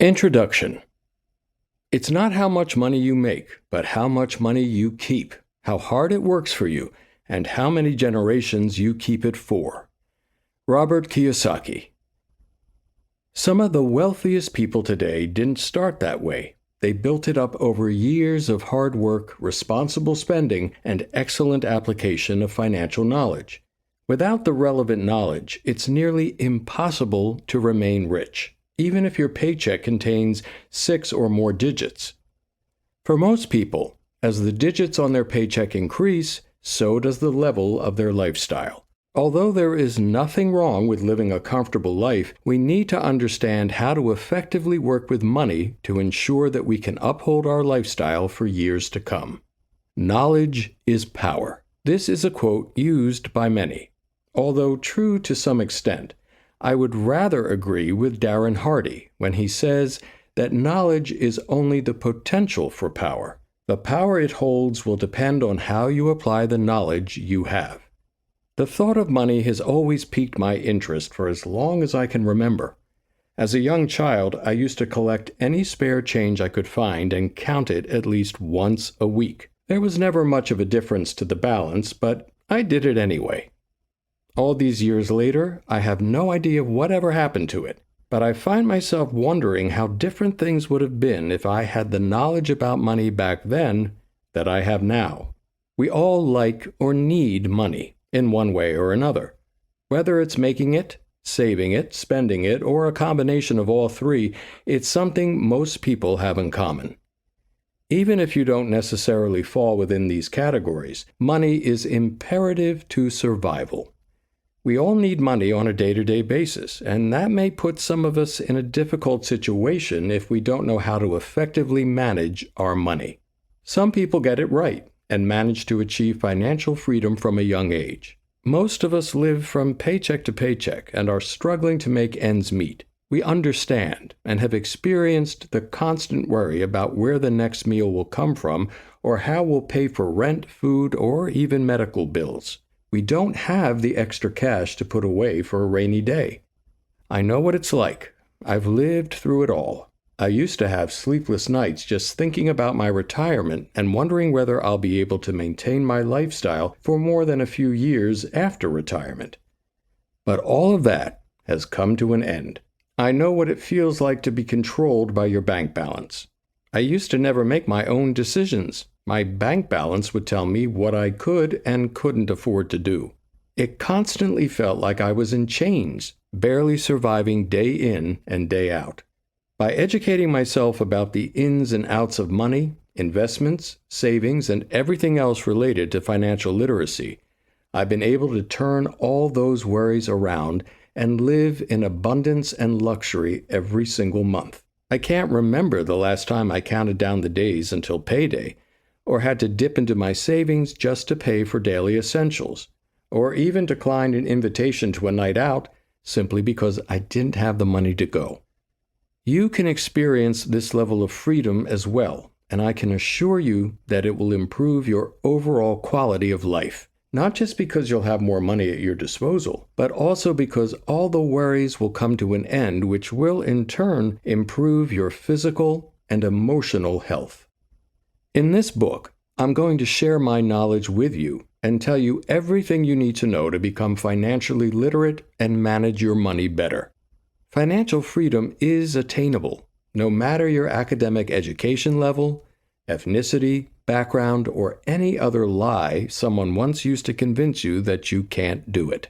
Introduction. It's not how much money you make, but how much money you keep, how hard it works for you, and how many generations you keep it for. Robert Kiyosaki. Some of the wealthiest people today didn't start that way. They built it up over years of hard work, responsible spending, and excellent application of financial knowledge. Without the relevant knowledge, it's nearly impossible to remain rich, even if your paycheck contains 6 or more digits. For most people, as the digits on their paycheck increase, so does the level of their lifestyle. Although there is nothing wrong with living a comfortable life, we need to understand how to effectively work with money to ensure that we can uphold our lifestyle for years to come. Knowledge is power. This is a quote used by many. Although true to some extent, I would rather agree with Darren Hardy when he says that knowledge is only the potential for power. The power it holds will depend on how you apply the knowledge you have. The thought of money has always piqued my interest for as long as I can remember. As a young child, I used to collect any spare change I could find and count it at least once a week. There was never much of a difference to the balance, but I did it anyway. All these years later, I have no idea whatever happened to it, but I find myself wondering how different things would have been if I had the knowledge about money back then that I have now. We all like or need money in one way or another. Whether it's making it, saving it, spending it, or a combination of all three, it's something most people have in common. Even if you don't necessarily fall within these categories, money is imperative to survival. We all need money on a day-to-day basis, and that may put some of us in a difficult situation if we don't know how to effectively manage our money. Some people get it right and manage to achieve financial freedom from a young age. Most of us live from paycheck to paycheck and are struggling to make ends meet. We understand and have experienced the constant worry about where the next meal will come from or how we'll pay for rent, food, or even medical bills. We don't have the extra cash to put away for a rainy day. I know what it's like. I've lived through it all. I used to have sleepless nights just thinking about my retirement and wondering whether I'll be able to maintain my lifestyle for more than a few years after retirement. But all of that has come to an end. I know what it feels like to be controlled by your bank balance. I used to never make my own decisions. My bank balance would tell me what I could and couldn't afford to do. It constantly felt like I was in chains, barely surviving day in and day out. By educating myself about the ins and outs of money, investments, savings, and everything else related to financial literacy, I've been able to turn all those worries around and live in abundance and luxury every single month. I can't remember the last time I counted down the days until payday, or had to dip into my savings just to pay for daily essentials, or even declined an invitation to a night out simply because I didn't have the money to go. You can experience this level of freedom as well, and I can assure you that it will improve your overall quality of life, not just because you'll have more money at your disposal, but also because all the worries will come to an end, which will in turn improve your physical and emotional health. In this book, I'm going to share my knowledge with you and tell you everything you need to know to become financially literate and manage your money better. Financial freedom is attainable, no matter your academic education level, ethnicity, background, or any other lie someone once used to convince you that you can't do it.